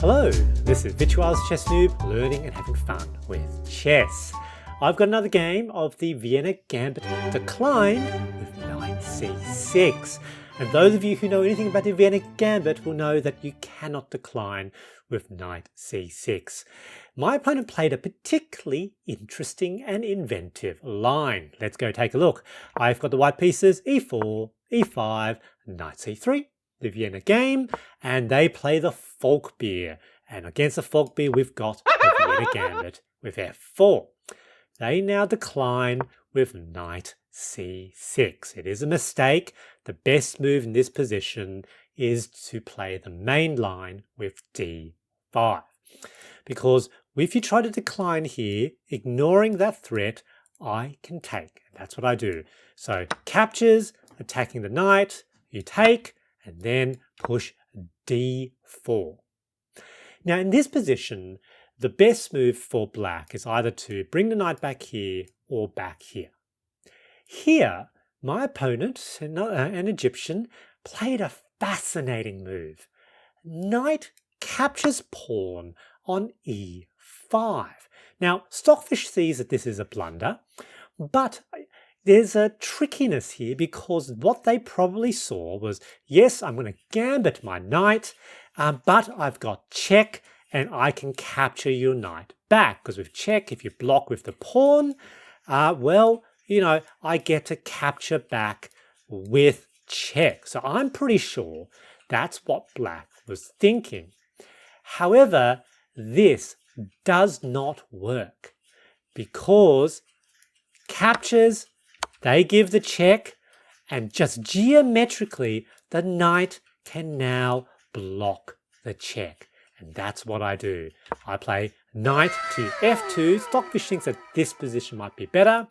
Hello, this is Virtual's Chess Noob, learning and having fun with chess. I've got another game of the Vienna Gambit decline with knight c6. And those of you who know anything about the Vienna Gambit will know that you cannot decline with knight c6. My opponent played a particularly interesting and inventive line. Let's go take a look. I've got the white pieces e4, e5, knight c3. The Vienna game, and they play the Falkbeer. And against the Falkbeer, we've got the Vienna Gambit with f4. They now decline with knight c6. It is a mistake. The best move in this position is to play the main line with d5. Because if you try to decline here, ignoring that threat, I can take. And that's what I do. So captures, attacking the knight, you take, and then push d4. Now in this position, the best move for black is either to bring the knight back here or back here. Here, my opponent, an Egyptian, played a fascinating move. Knight captures pawn on e5. Now, Stockfish sees that this is a blunder, but there's a trickiness here because what they probably saw was, yes, I'm going to gambit my knight, but I've got check and I can capture your knight back. Because with check, if you block with the pawn, well, you know, I get to capture back with check. So I'm pretty sure that's what black was thinking. However, this does not work because captures, they give the check, and just geometrically, the knight can now block the check. And that's what I do. I play knight to f2. Stockfish thinks that this position might be better.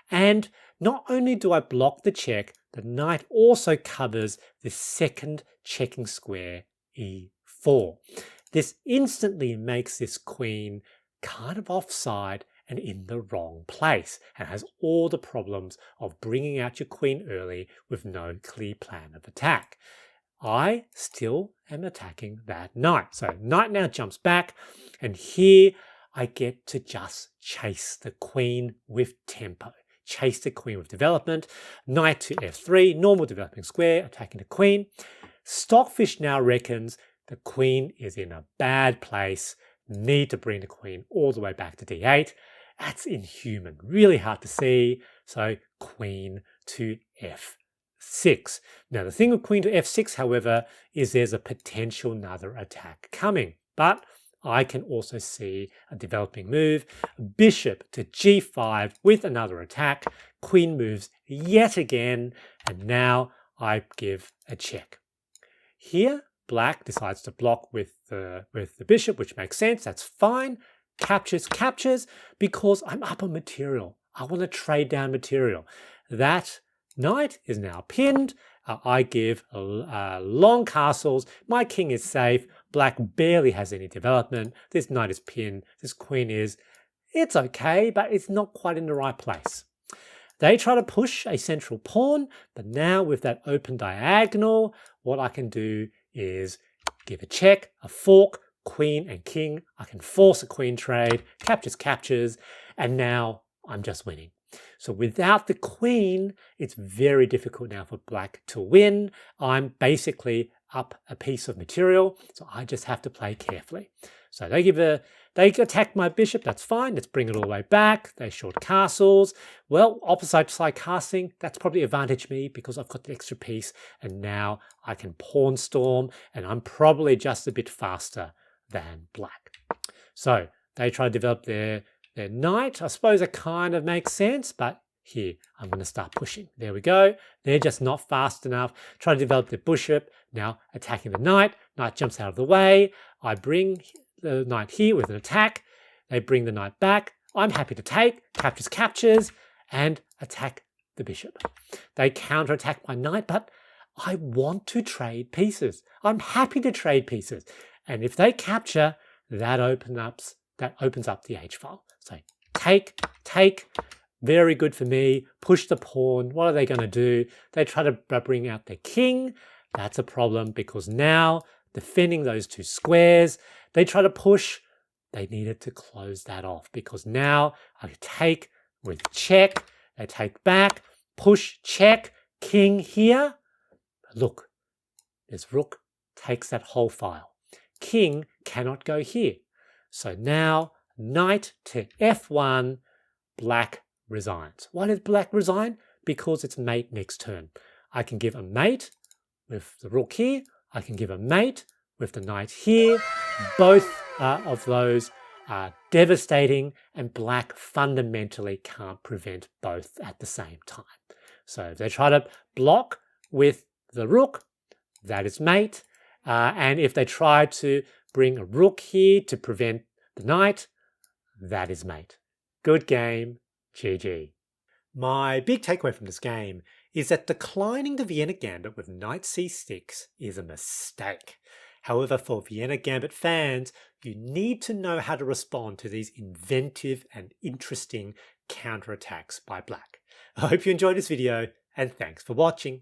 And not only do I block the check, the knight also covers the second checking square, e4. This instantly makes this queen kind of offside and in the wrong place, and has all the problems of bringing out your queen early with no clear plan of attack. I still am attacking that knight. So knight now jumps back, and here I get to just chase the queen with tempo. Chase the queen with development. Knight to f3, normal developing square, attacking the queen. Stockfish now reckons the queen is in a bad place. Need to bring the queen all the way back to d8. That's inhuman, really hard to see. So queen to f6. Now the thing with queen to f6, however, is there's a potential another attack coming. But I can also see a developing move. Bishop to g5 with another attack. Queen moves yet again, and now I give a check. Here, black decides to block with the bishop, which makes sense. That's fine. Captures, because I'm up on material. I want to trade down material. That knight is now pinned. I give long castles. My king is safe. Black barely has any development. This knight is pinned. This queen is, it's okay, but it's not quite in the right place. They try to push a central pawn, but now with that open diagonal, what I can do is give a check, a fork, queen and king. I can force a queen trade, captures, and now I'm just winning. So without the queen, it's very difficult now for black to win. I'm basically up a piece of material, so I just have to play carefully. So they attack my bishop, that's fine. Let's bring it all the way back. They short castles. Well, opposite side casting, that's probably advantage me because I've got the extra piece, and now I can pawn storm, and I'm probably just a bit faster than black. So they try to develop their knight. I suppose it kind of makes sense, but here I'm going to start pushing. There we go. They're just not fast enough. Try to develop their bishop. Now attacking the knight. Knight jumps out of the way. I bring the knight here with an attack. They bring the knight back. I'm happy to take. Captures, and attack the bishop. They counterattack my knight, but I want to trade pieces. I'm happy to trade pieces. And if they capture, that opens up the h-file. So take, very good for me. Push the pawn. What are they going to do? They try to bring out their king. That's a problem because now defending those two squares. They try to push. They needed to close that off because now I take with check. They take back, push, check, king here. Look, this rook takes that whole file. King cannot go here. So now knight to f1, black resigns. Why did black resign? Because it's mate next turn. I can give a mate with the rook here. I can give a mate with the knight here. Both of those are devastating, and black fundamentally can't prevent both at the same time. So if they try to block with the rook, that is mate. And if they try to bring a rook here to prevent the knight, that is mate. Good game. GG. My big takeaway from this game is that declining the Vienna Gambit with knight c6 is a mistake. However, for Vienna Gambit fans, you need to know how to respond to these inventive and interesting counterattacks by black. I hope you enjoyed this video, and thanks for watching.